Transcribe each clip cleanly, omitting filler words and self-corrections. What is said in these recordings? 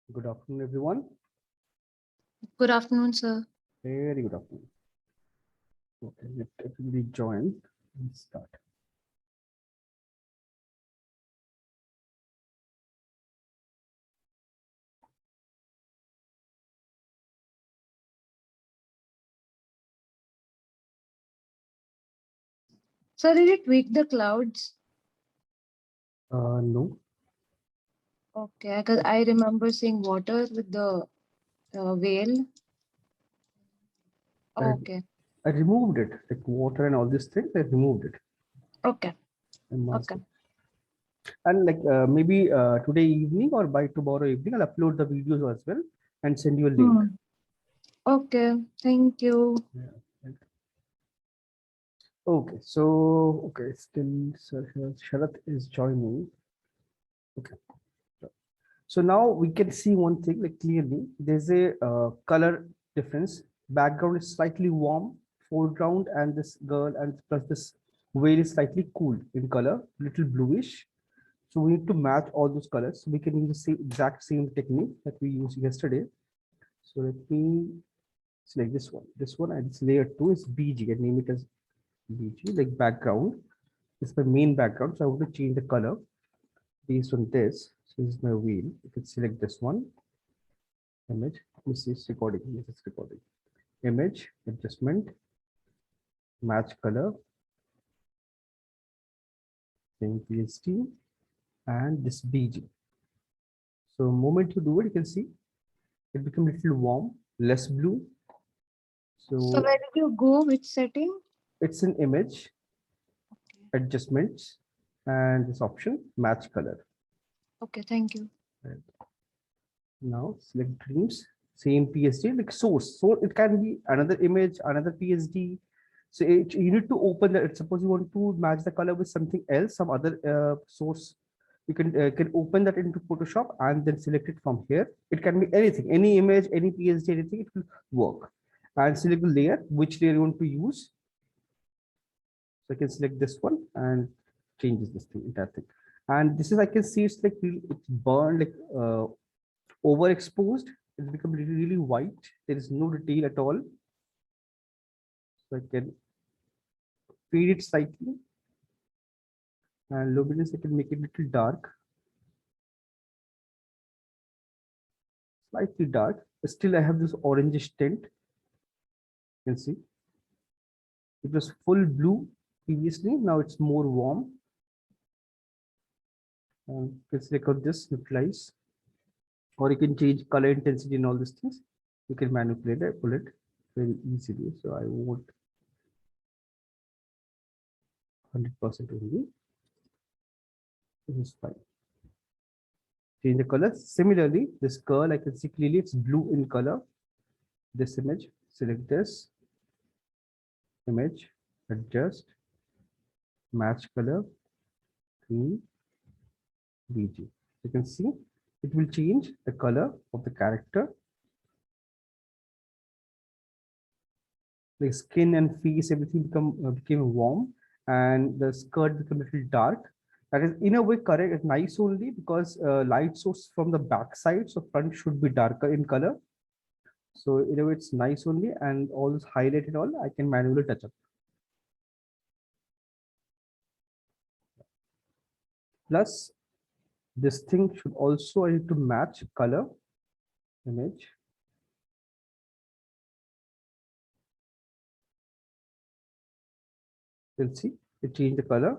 Good afternoon, everyone. Good afternoon, sir. Very good afternoon. Okay, let everybody join and start. Sir, did it tweak the clouds? No, Okay, because I remember seeing water with the whale. I, Okay, I removed it, like water and all these things. I removed it. okay, I masked okay. it. And like maybe today evening or by tomorrow evening, I'll upload the videos as well and send you a link. Hmm. Okay, thank you. Yeah. Okay, so okay, still Sharat is joining. Okay. So now we can see one thing like clearly there's a color difference. Background is slightly warm, foreground, and this girl and plus this whale is slightly cool in color, little bluish. So we need to match all those colors. So we can use the same technique that we used yesterday. So let me select this one, and it's layer two is BG. I name it as BG, like background. It's my main background. So I want to change the color based on this. So this is my wheel. You can select this one image. This is recording. This is recording. Image adjustment, match color, same PSD, and this BG. So moment you do it, you can see it becomes a little warm, less blue. So So where did you go? Which setting? it's an image adjustments and this option match color. Okay, thank you. And now select dreams, same PSD like source. So it can be another image, another PSD. So you need to open that. Suppose you want to match the color with something else, some other source. You can open that into Photoshop and then select it from here. It can be anything, any image, any PSD, anything. It will work. And select the layer, which layer you want to use. So I can select this one and changes this thing, entire thing. And this is I can see it's like it's burned like overexposed. It's become really, really white. There is no detail at all. So I can fade it slightly and luminance I can make it a little dark, slightly dark. But still I have this orangish tint. You can see it was full blue previously. Now it's more warm. You can select out this neutralize, or you can change color intensity and all these things. You can manipulate it, pull it very easily. So I want 100% only. This is fine. Change the color. Similarly, this girl I can see clearly it's blue in color. This image, select this image, adjust, match color, green, BG. You can see it will change the color of the character. The skin and face, everything became warm, and the skirt became a little dark. That is in a way correct, it's nice only because light source from the back side, so front should be darker in color. So in a way it's nice only, and all this highlight and all I can manually touch up. Plus this thing should also I need to match color image. You'll see it change the color.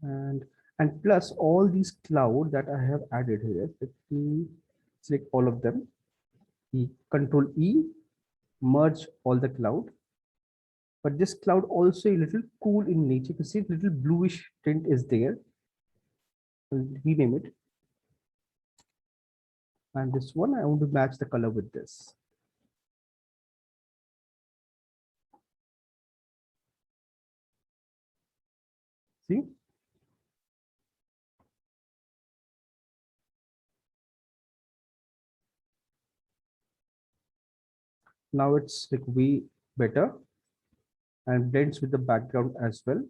and and plus all these cloud that I have added here. Let me select all of them. Control E, merge all the cloud. But this cloud also a little cool in nature. You can see little bluish tint is there. I'll rename it. And this one I want to match the color with this. See? Now it's like way better. and blends with the background as well.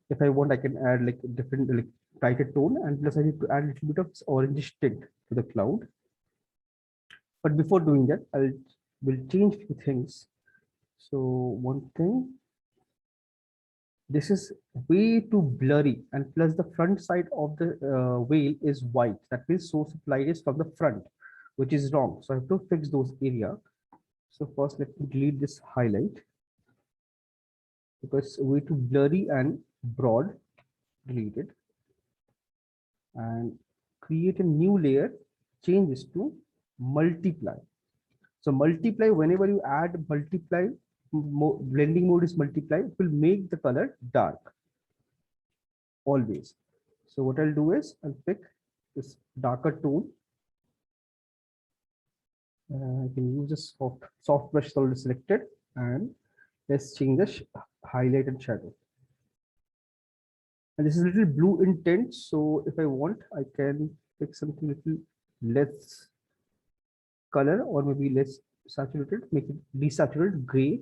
If I want, I can add like different like brighter tone, and plus I need to add a little bit of orange tint to the cloud. But before doing that, will change few things. So one thing, this is way too blurry, and plus the front side of the whale is white. That means source of light is from the front, which is wrong. So I have to fix those area. So first, let me delete this highlight because way too blurry and broad. Delete it and create a new layer. Change this to multiply. So multiply, whenever you add multiply, blending mode is multiply, it will make the color dark always. So what I'll do is I'll pick this darker tone. I can use this soft brush already selected, and let's change the highlight and shadow. And this is a little blue intent. So if I want, I can pick something little less color or maybe less saturated, make it desaturated gray.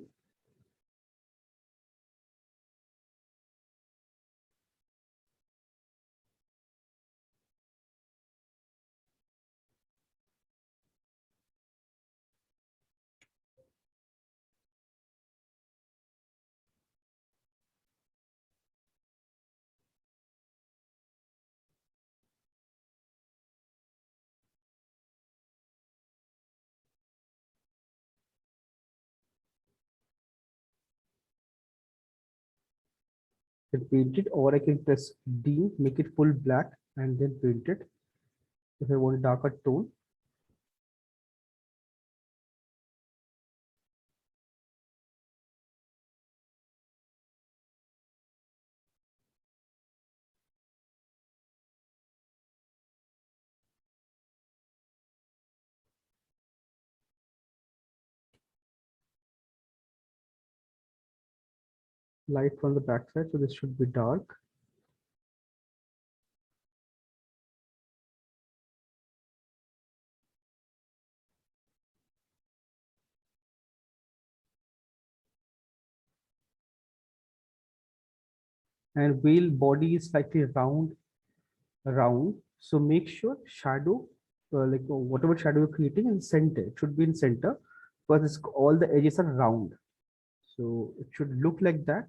Can paint it, or I can press D, make it full black and then paint it. If I want darker tone, light from the backside, so this should be dark. And whale body is slightly round. So make sure shadow, whatever shadow you're creating in center, it should be in center because all the edges are round. So it should look like that.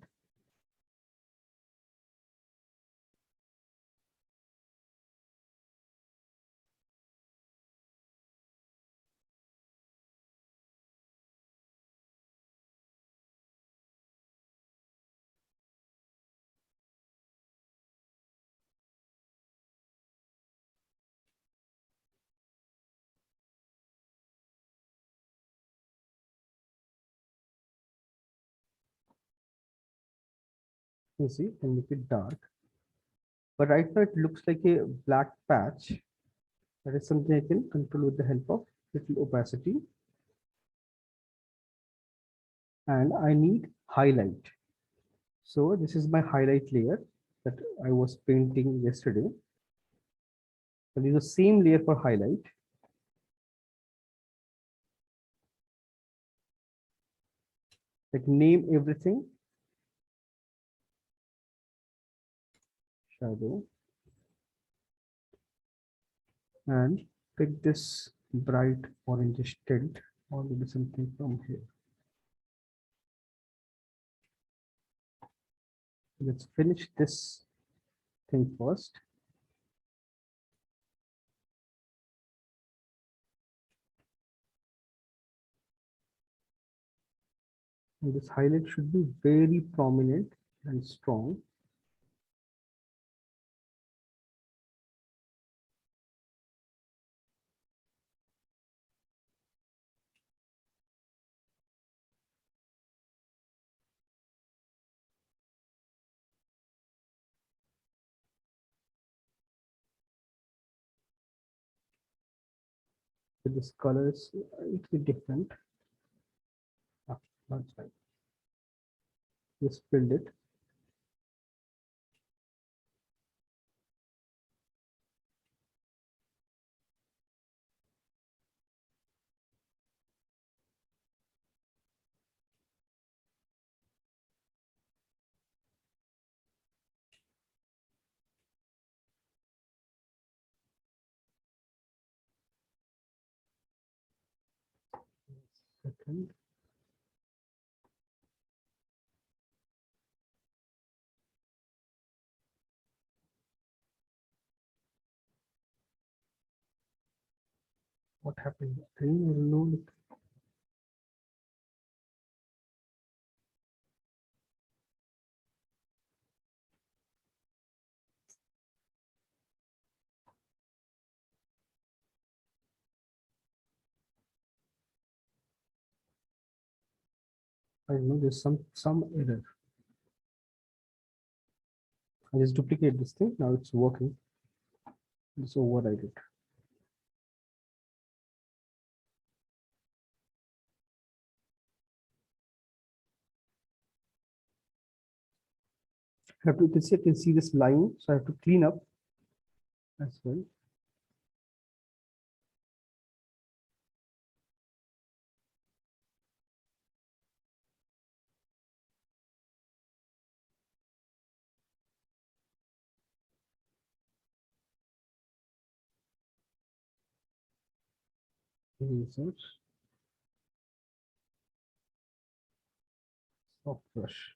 You see, and make it dark. But right now it looks like a black patch. That is something I can control with the help of little opacity. And I need highlight. So this is my highlight layer that I was painting yesterday. I'll use the same layer for highlight. Like name everything. Shadow. And pick this bright orange tint or maybe something from here. Let's finish this thing first. And this highlight should be very prominent and strong. So this color is slightly different. Ah, that's right. Just filled it. Second. What happened? I don't know. I know there's some error. I just duplicate this thing. Now it's working. Just override it. I have to, you can see this line, so I have to clean up as well. Insert soft brush.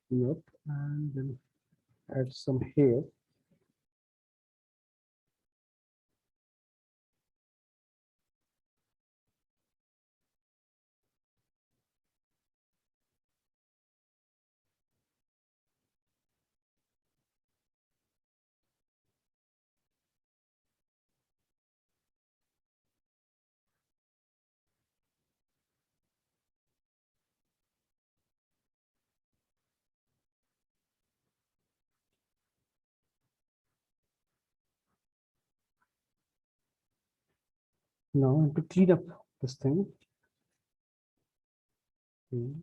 Clean up and then add some hair. Now I have to clean up this thing. Use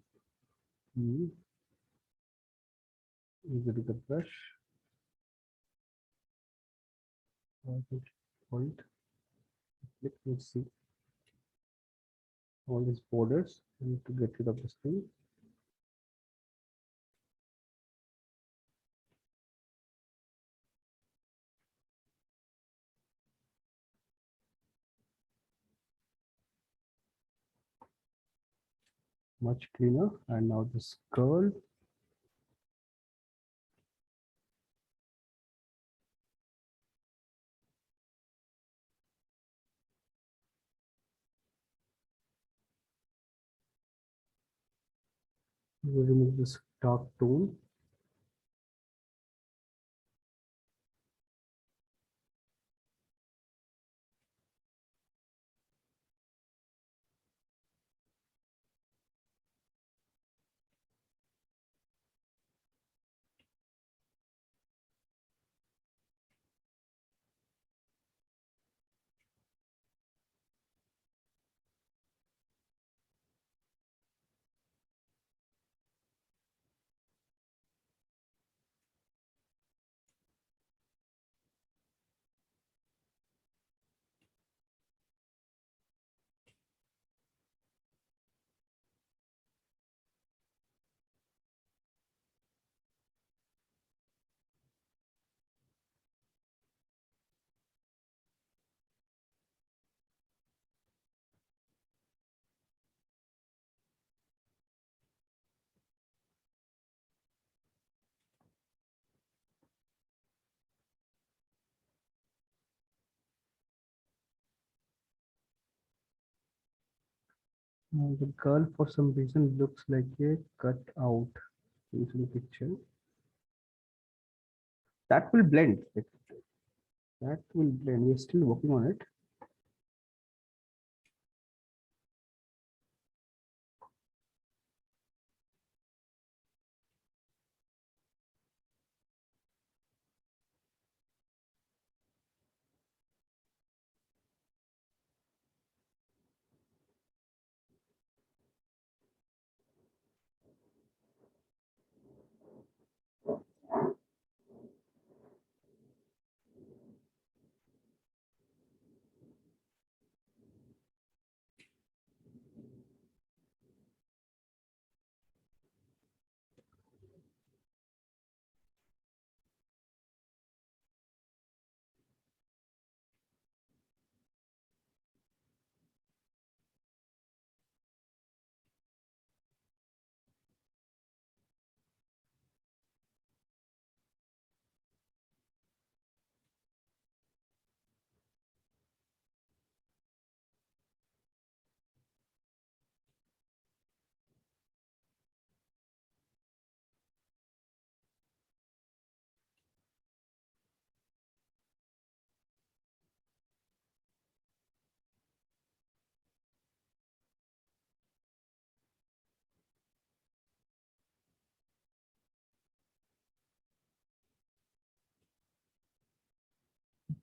the brush. Point. Let's see all these borders. I need to get rid of this thing. Much cleaner. And now this curl. We will remove this dark tone. Now the girl for some reason looks like a cut out in the picture. That will blend. That will blend. We're still working on it.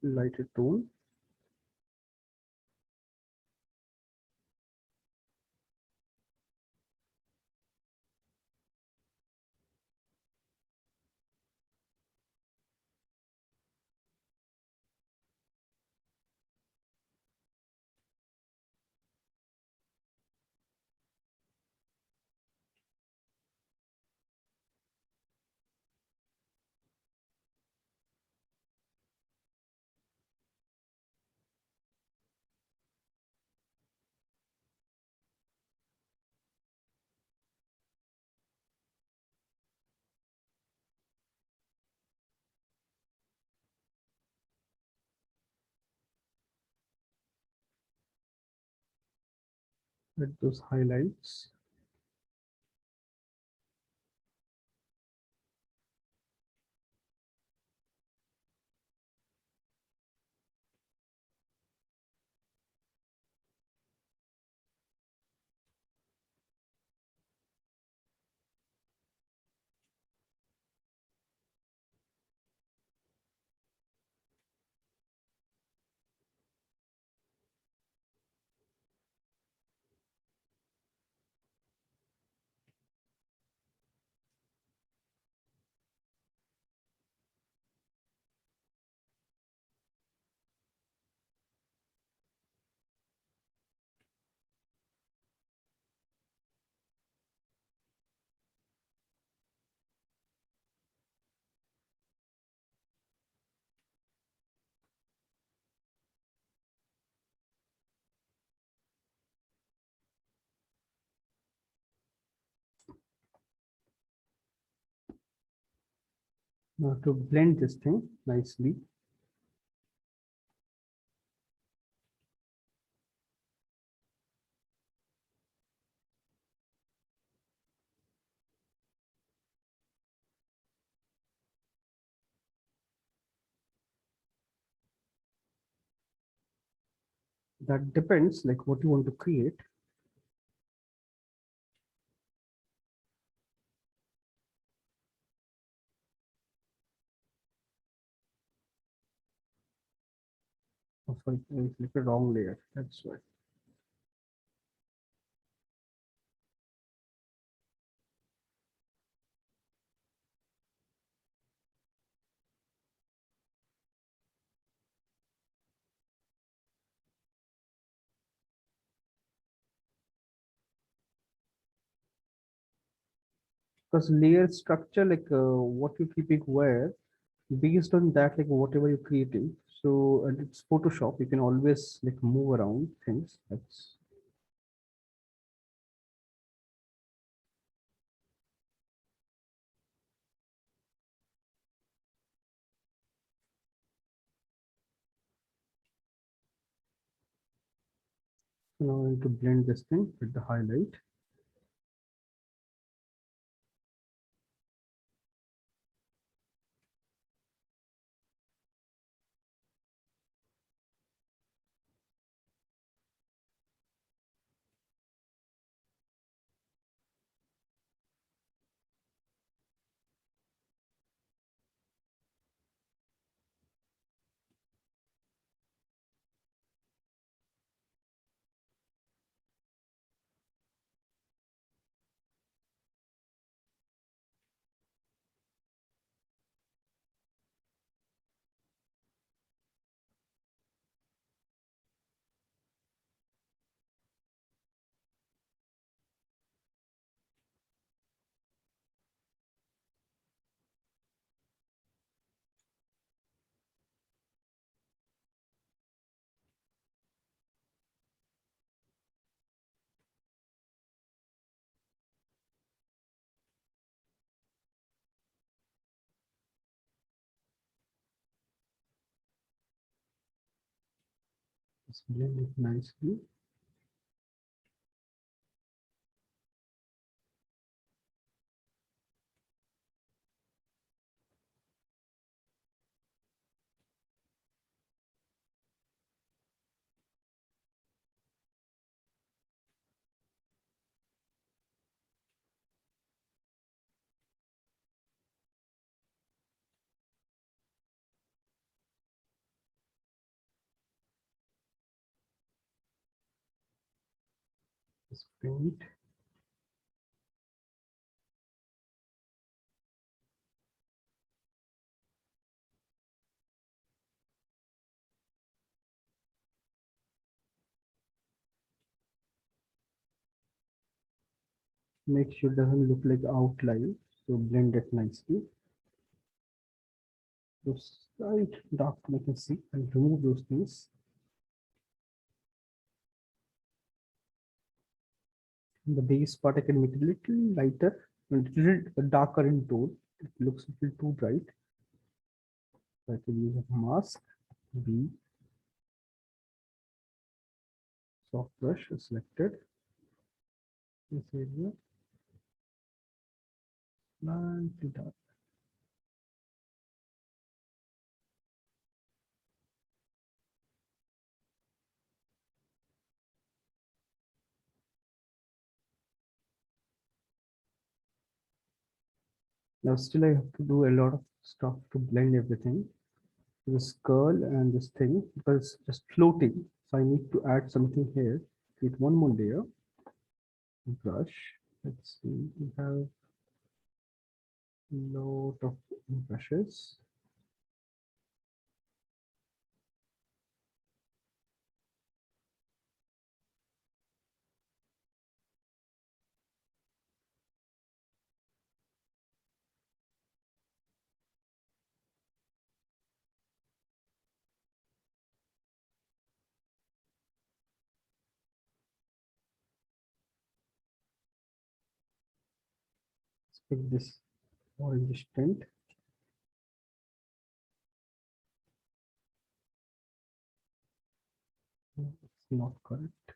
lighter tone. Let those highlights. Now to blend this thing nicely. That depends like what you want to create. Oh, sorry, I clicked the wrong layer. That's why. Because layer structure, like what you're keeping where, based on that, like whatever you're creating. So and it's Photoshop, you can always like move around things. That's now I need to blend this thing with the highlight. Just blend it nicely. Let's paint. Make sure it doesn't look like outline, so blend it nicely. Those slight dark I can see and remove those things. The base part I can make it a little lighter and a little darker in tone. It looks a little too bright. So I can use a mask, B, soft brush is selected. This area, slightly dark. Now still I have to do a lot of stuff to blend everything. This curl and this thing because it's just floating. So I need to add something here. Create one more layer. Brush. Let's see. We have a lot of brushes. Let's pick this orange tint. It's not correct.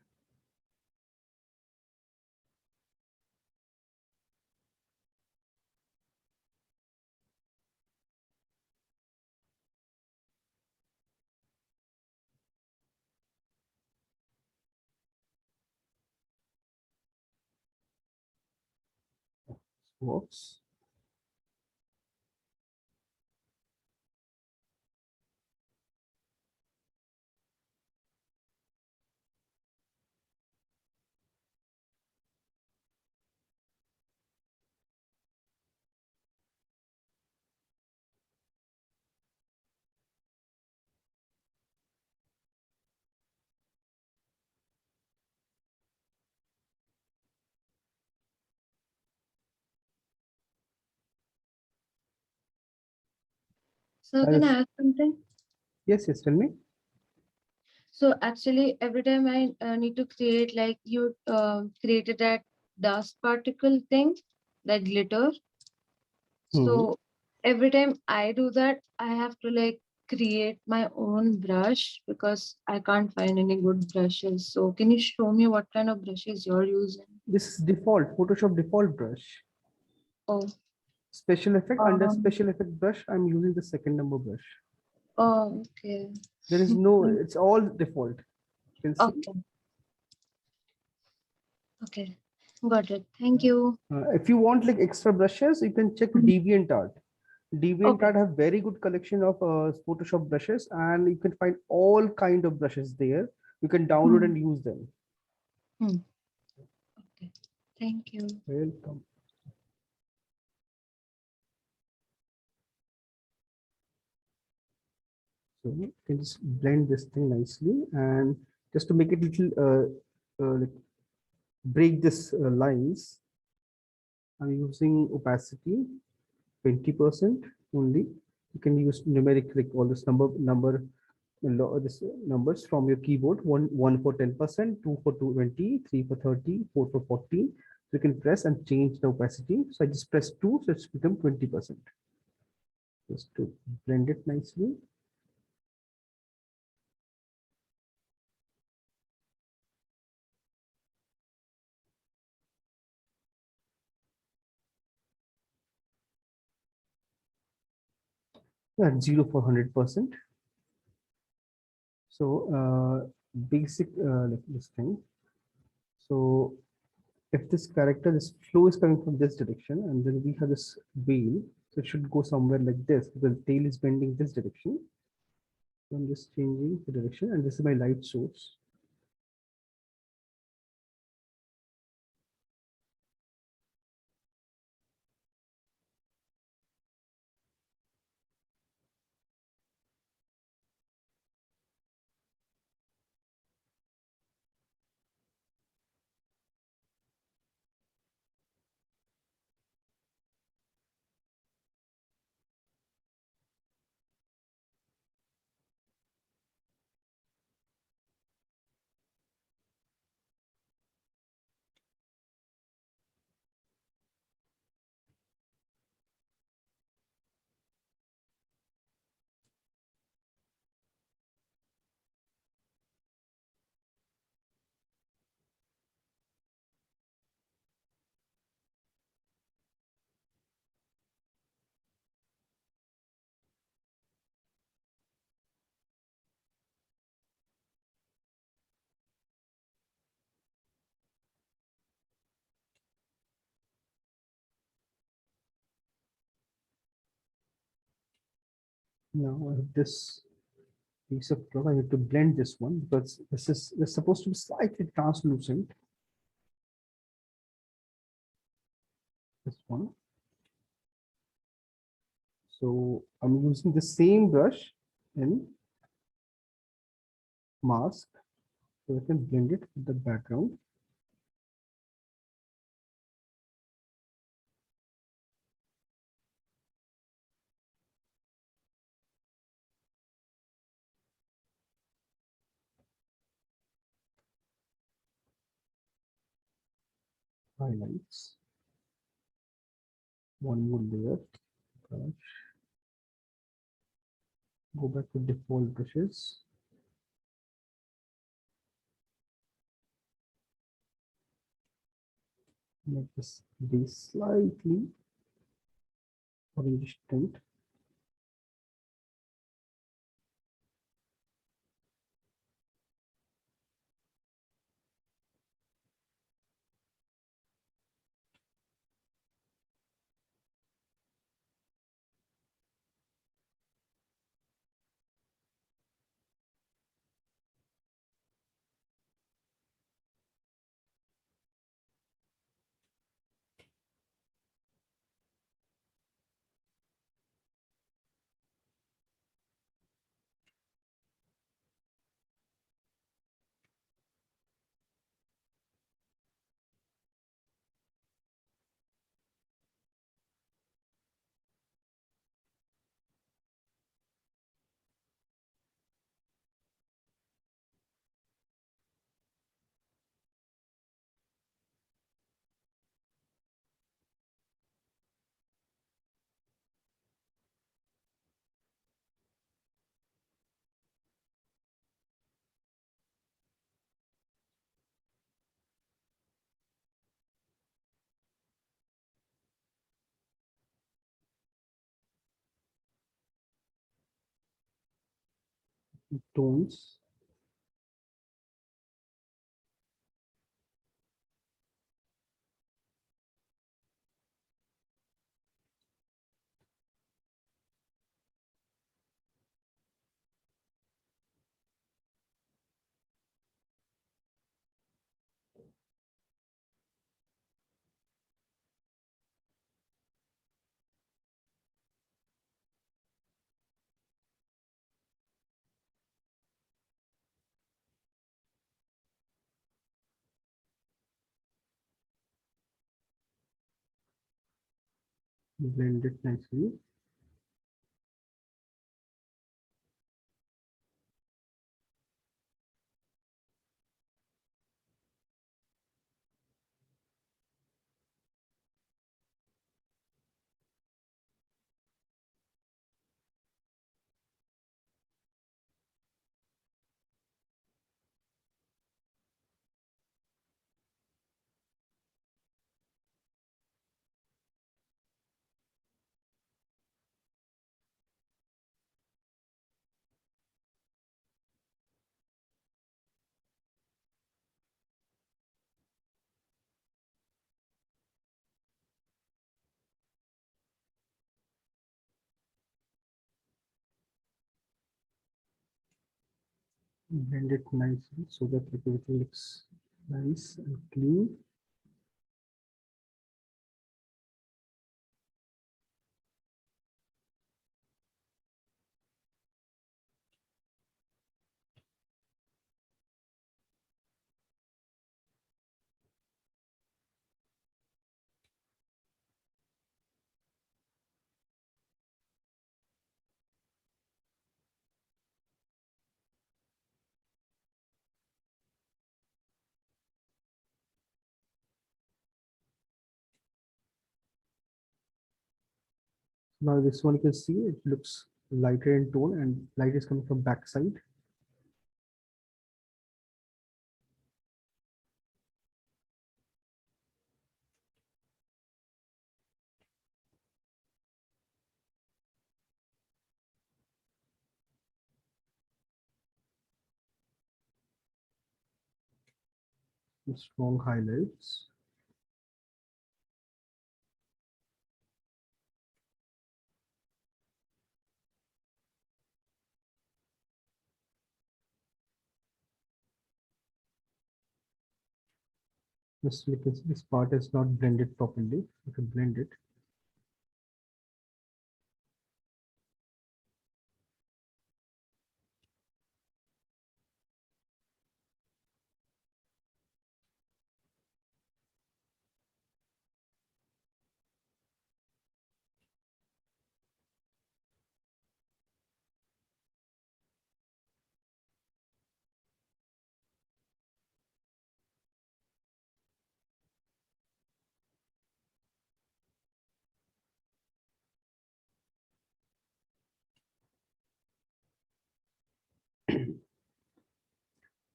Works. So can I ask something? Yes, yes, tell me. So actually, every time I need to create, like you created that dust particle thing, that glitter. Hmm. So every time I do that, I have to like create my own brush because I can't find any good brushes. So can you show me what kind of brushes you're using? This is default, Photoshop default brush. Oh, Special effect, under um, special effect brush, I'm using the second number brush. oh, okay. There is no, it's all default. You can see. Okay, okay, got it. Thank you. If you want like extra brushes, you can check Mhm. DeviantArt. Okay. DeviantArt have very good collection of Photoshop brushes, and you can find all kind of brushes there. You can download Hmm. and use them. Hmm. Okay. Thank you. Welcome. So you can just blend this thing nicely, and just to make it little like break this lines, I'm using opacity 20% only. You can use numeric like all this this numbers from your keyboard. One for 10%, two for 20, three for 30, four for 40. So you can press and change the opacity. So I just press two, so it's become 20%. Just to blend it nicely. Yeah, 0 for 100%. So basic like this thing. So if this character, this flow is coming from this direction, and then we have this wheel, so it should go somewhere like this because the tail is bending this direction. So I'm just changing the direction, and this is my light source. Now I have this piece of cloth. I need to blend this one because this is supposed to be slightly translucent. This one. So I'm using the same brush in mask, so I can blend it with the background. Highlights. One more layer. Brush. Go back to default brushes. Make this be slightly orange tint. Tones. Blend it nicely. Blend it nicely so that everything looks nice and clean. Now this one you can see it looks lighter in tone and light is coming from backside. Strong highlights. this part is not blended properly. You can blend it.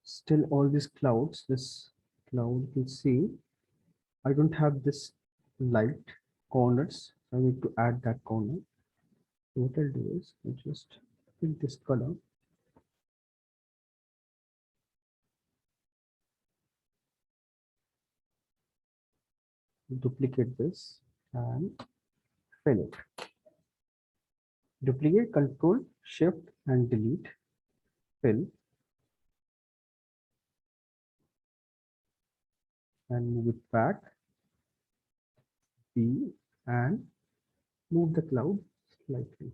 Still all these clouds, this cloud you can see, I don't have this light corners. I need to add that corner. So what I'll do is I just pick this color, duplicate this and fill it. Duplicate, control, shift and delete, fill and move it back, B and move the cloud slightly.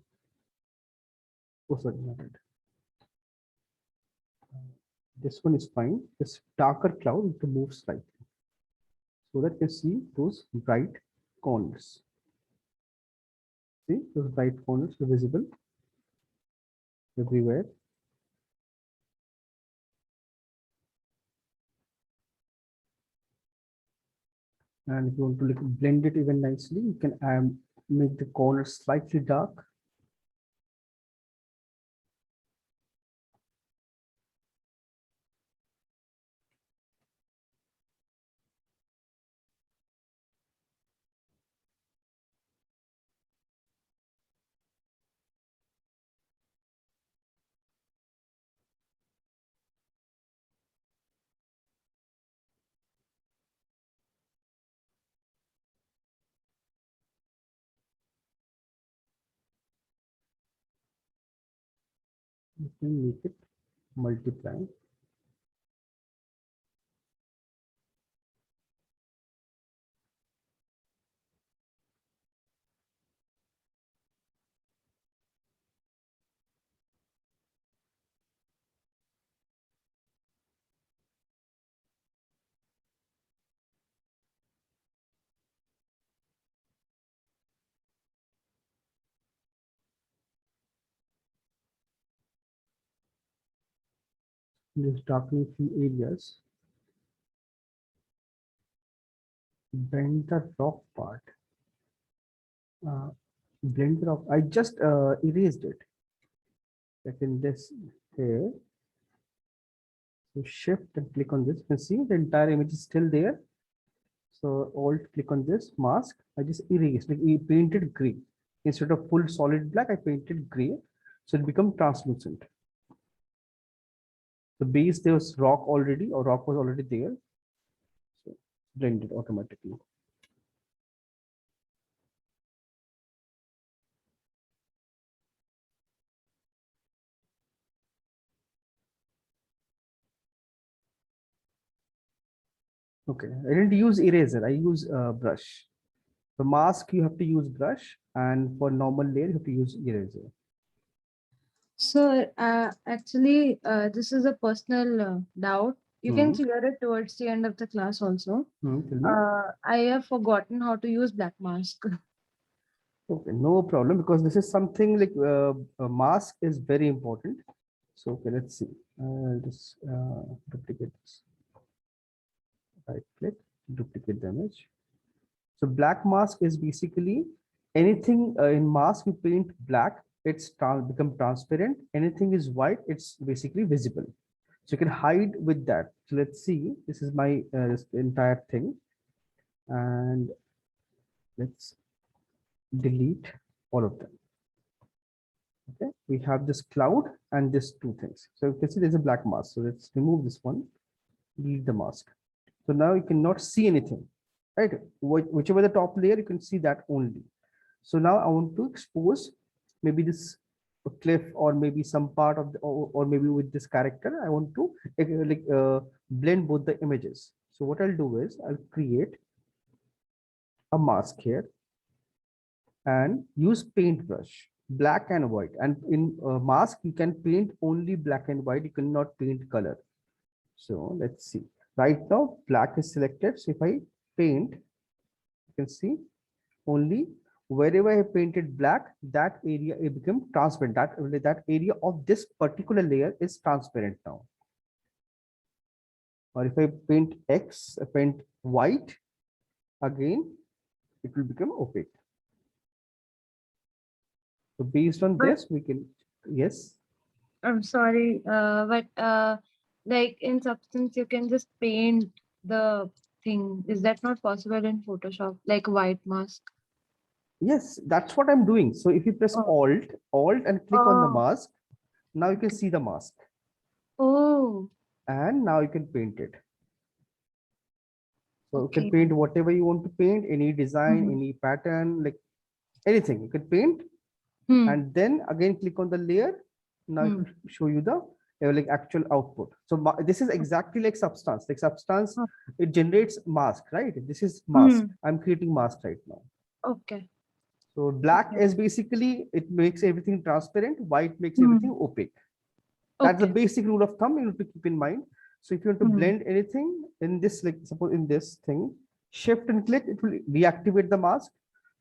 Oh, sorry, not it. This one is fine. This darker cloud to move slightly so that you see those bright corners. See, those bright corners are visible everywhere. And if you want to like blend it even nicely, you can make the corners slightly dark. You can make it multiply. Just darkening few areas. Bend the rock part. Blend the rock. I just erased it. Like in this here. So shift and click on this. You can see the entire image is still there. So alt click on this mask. I just erased, like I painted gray. Instead of full solid black, I painted gray. So it become translucent. The base there was rock already, or rock was already there. So blended automatically. Okay, I didn't use eraser. I use brush. The mask you have to use brush, and for normal layer you have to use eraser. So actually, this is a personal doubt. You can clear it towards the end of the class also. Tell me. I have forgotten how to use black mask. Okay, no problem, because this is something like a mask is very important. So okay, let's see. I'll just duplicate this. Right click, duplicate the image. So black mask is basically anything in mask you paint black, it's become transparent. Anything is white, it's basically visible. So you can hide with that. So let's see. This is my this entire thing, and let's delete all of them. Okay, we have this cloud and this two things. So you can see there's a black mask. So let's remove this one, delete the mask. So now you cannot see anything, right? Whichever the top layer, you can see that only. So now I want to expose maybe this cliff, or maybe some part of the, or maybe with this character, I want to blend both the images. So what I'll do is I'll create a mask here and use paintbrush, black and white. And in mask, you can paint only black and white. You cannot paint color. So let's see. Right now, black is selected. So if I paint, you can see only wherever I painted black, that area it become transparent. That area of this particular layer is transparent now. Or if I paint X, I paint white, again, it will become opaque. So based on But this, we can, yes. I'm sorry, but like in Substance, you can just paint the thing. Is that not possible in Photoshop? Like white mask? Yes, that's what I'm doing. So if you press Oh, Alt and click on the oh, mask, now you can okay. see the mask Oh, and now you can paint it. So you can okay. paint whatever you want to paint, any design, Mhm. any pattern, like anything you can paint. Hmm. And then again, click on the layer. Now it Hmm. will show you the like actual output. So this is exactly like Substance. Like Substance, Oh, it generates mask, right? This is mask. hmm. I'm creating mask right now. Okay. So black Okay. is basically, it makes everything transparent. White makes everything Hmm. opaque. That's the Okay. basic rule of thumb you need to keep in mind. So if you want to Hmm. blend anything in this, like suppose in this thing, shift and click, it will deactivate the mask.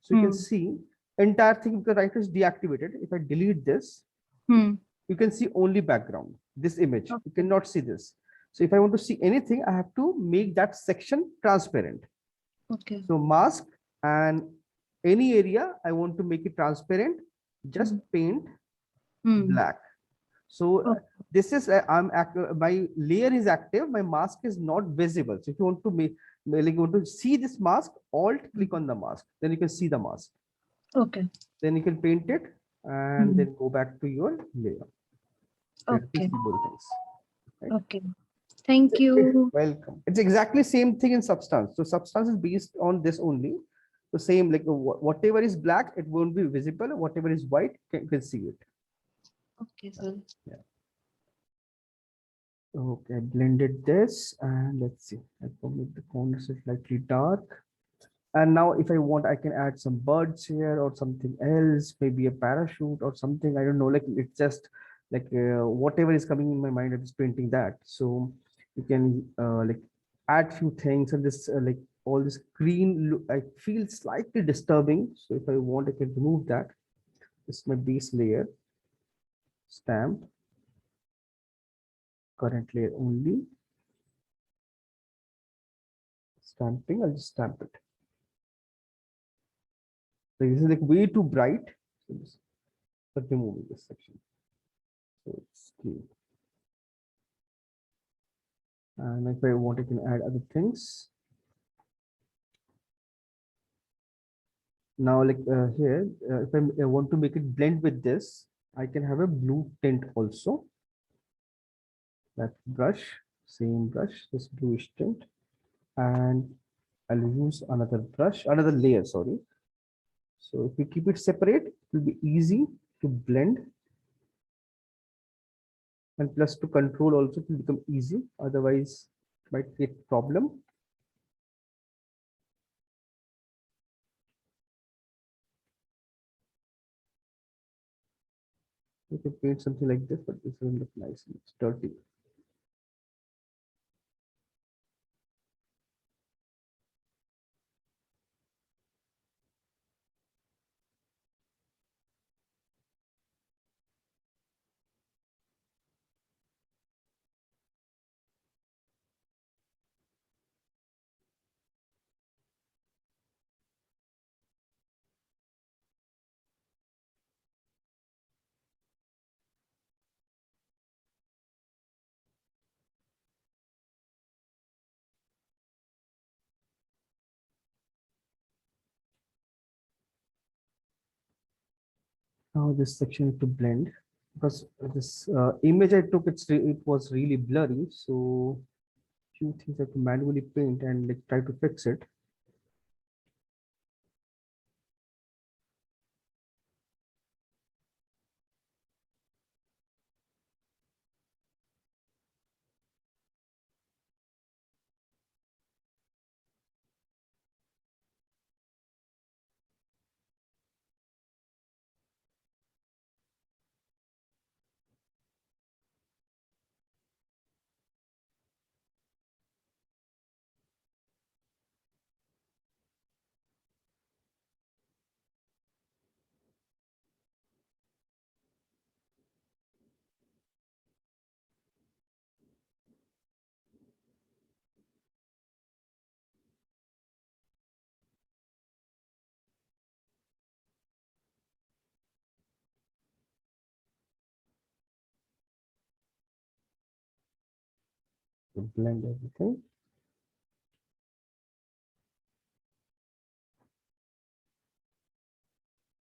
So you can Hmm. see entire thing because right is deactivated. If I delete this, Hmm. you can see only background, this image. You Okay. cannot see this. So if I want to see anything, I have to make that section transparent. Okay. So mask and any area I want to make it transparent, just Hmm. paint Hmm. black. So Okay. this is my layer is active, my mask is not visible. So if you want to make, like you want to see this mask, Alt click on the mask, then you can see the mask. Okay. Then you can paint it and Hmm. then go back to your layer. Let me Okay. see both things. Right? Okay. Thank you. Welcome. It's exactly same thing in Substance. So Substance is based on this only. So same like whatever is black, it won't be visible. Whatever is white, you can see it. Okay, sir. Yeah. Okay, I blended this and let's see. I will make the corners slightly dark. And now if I want, I can add some birds here or something else, maybe a parachute or something. I don't know, like it's just like whatever is coming in my mind, I'm just painting that. So you can like add few things and this like all this green look, I feel slightly disturbing. So if I want, I can remove that. This is my base layer, stamp, current layer only, stamping, I'll just stamp it. So this is like way too bright. So just removing this section. So it's clean. And if I want, I can add other things. Now, like here, if I want to make it blend with this, I can have a blue tint also. That brush, same brush, this bluish tint, and I'll use another brush, another layer, sorry. So if we keep it separate, it will be easy to blend, and plus to control also it will become easy. Otherwise, it might create problem. You can paint something like this, but this doesn't look nice. It's dirty. Now this section to blend because this image I took, it was really blurry. So few things I have to manually paint and like try to fix it. to blend everything.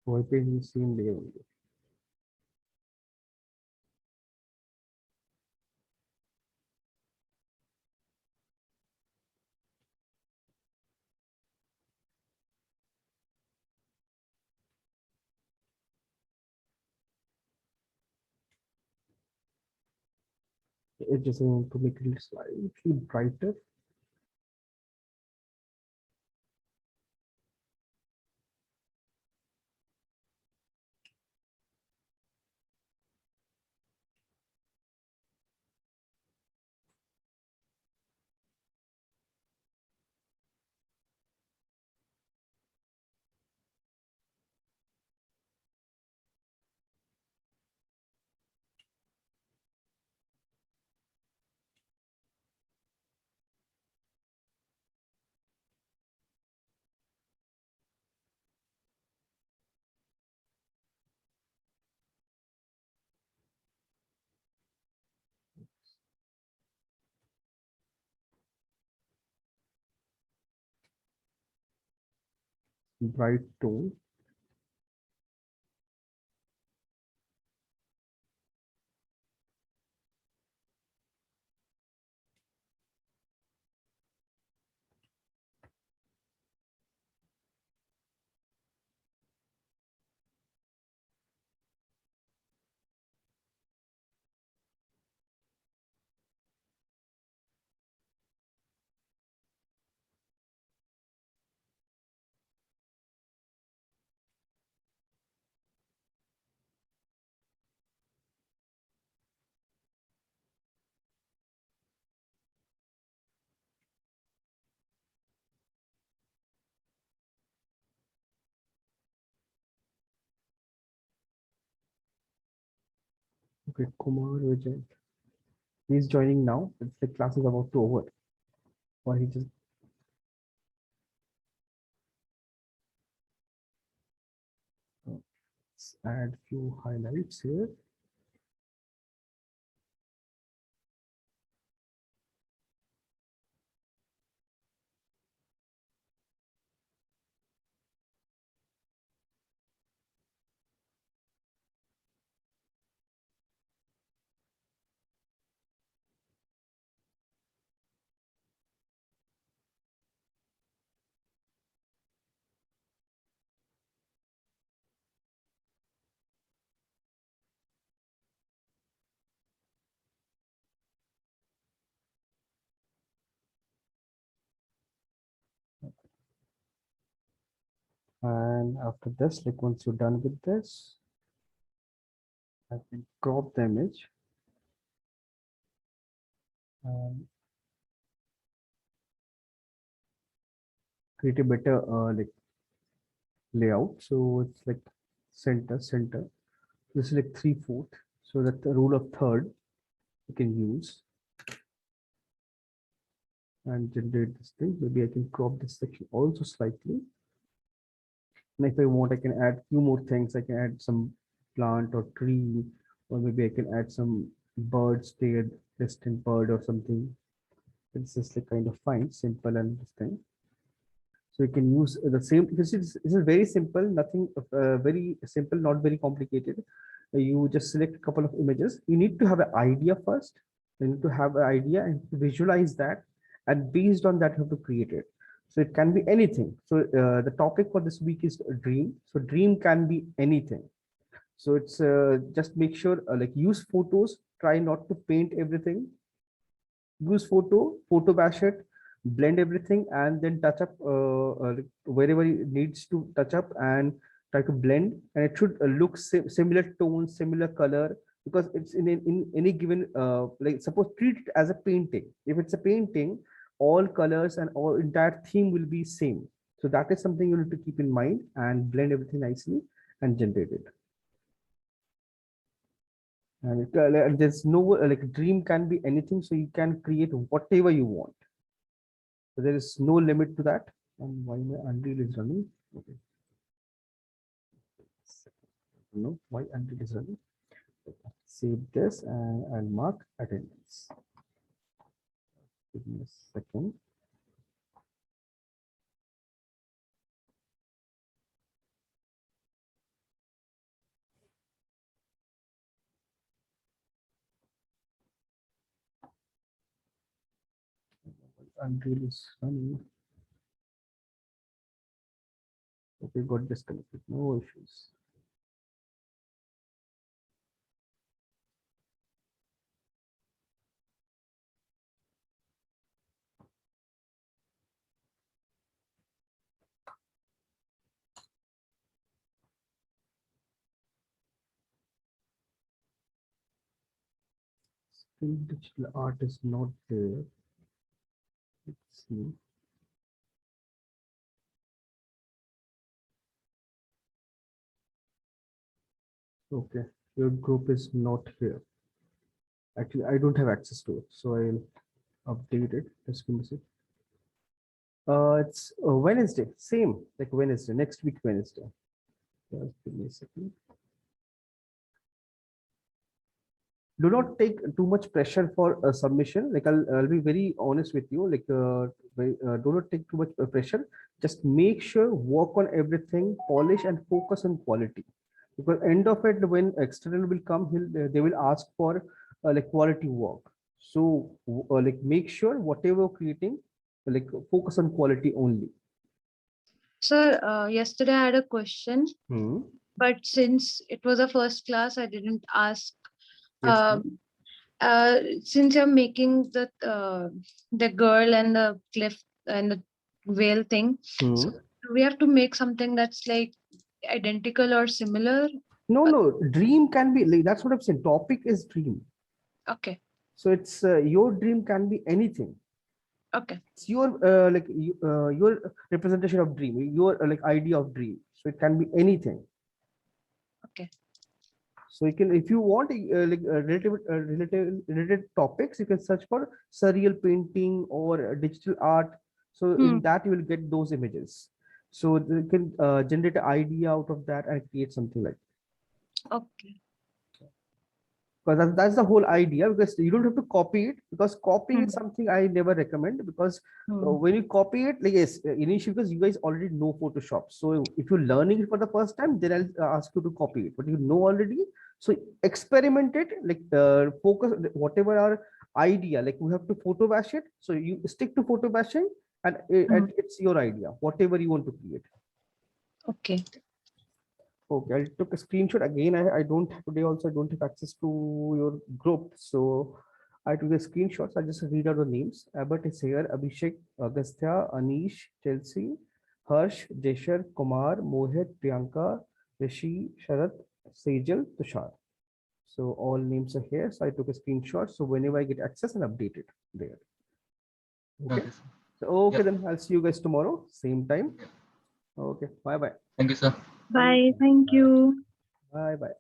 Wiping the same layer only. It just want to make it slightly brighter. Bright tone. Okay, Kumar Vijay. He's joining now. It's the class is about to over. Or he just add few highlights here. And after this, like once you're done with this, I can crop the image and create a better like layout. So it's like center. This is like 3/4. So that the rule of third you can use and generate this thing. Maybe I can crop this section also slightly. And if I want, I can add few more things. I can add some plant or tree, or maybe I can add some birds there, distant bird or something. It's just like kind of fine, simple and this thing. So you can use the same. This is very simple, nothing very simple, not very complicated. You just select a couple of images. You need to have an idea first. You need to have an idea and visualize that, and based on that, you have to create it. So it can be anything. So the topic for this week is dream. So dream can be anything. So it's just make sure like use photos. Try not to paint everything. Use photo bash it, blend everything, and then touch up like wherever it needs to touch up, and try to blend. And it should look similar tone, similar color, because it's in any given like suppose treat it as a painting. If it's a painting, all colors and all entire theme will be same. So that is something you need to keep in mind and blend everything nicely and generate it. And there's no like dream can be anything, so you can create whatever you want. So there is no limit to that. And why my Unreal is running? Okay. No, why Unreal is running? Save this and I'll mark attendance. Give me a second. Unreal is running. Okay, got disconnected. No issues. Still digital art is not there. Let's see. Okay, your group is not here. Actually, I don't have access to it, so I'll update it. Just give me a sec. It's Wednesday, same like Wednesday, next week Wednesday. Just give me a second. Do not take too much pressure for a submission. Like I'll be very honest with you. Like do not take too much pressure. Just make sure work on everything, polish and focus on quality. Because end of it, when external will come, they will ask for like quality work. So like make sure whatever you're creating, like focus on quality only. Sir, yesterday I had a question, Hmm. but since it was a first class, I didn't ask. Yes. Um, since you're making the girl and the cliff and the whale thing, Hmm. so do we have to make something that's like identical or similar? No, no. Dream can be like that's what I'm saying. Topic is dream. Okay, So it's your dream can be anything. okay, It's your your representation of dream, your like idea of dream. So it can be anything. okay. So you can, if you want like related topics, you can search for surreal painting or digital art. So Hmm. in that you will get those images. So you can generate an idea out of that and create something like. Okay. Because that's the whole idea, because you don't have to copy it, because copying Hmm. is something I never recommend, because Hmm. when you copy it, like yes, initially, because you guys already know Photoshop, so if you're learning it for the first time, then I'll ask you to copy it, but you know already, so experiment it, like focus whatever our idea, like we have to photo bash it, so you stick to photo bashing, Hmm. and it's your idea, whatever you want to create. Okay. Okay, I took a screenshot again. I don't today also I don't have access to your group. So I took the screenshots. I just read out the names. Abbott is here, Abhishek, Agastya, Anish, Chelsea, Harsh, Jesher, Kumar, Mohit, Priyanka, Rishi, Sharat, Sejal, Tushar. So all names are here. So I took a screenshot. So whenever I get access and update it there. Okay. Okay, sir. So okay, Yeah. then I'll see you guys tomorrow, same time. Yeah. Okay. Bye bye. Thank you, sir. Bye. Thank you. Bye bye.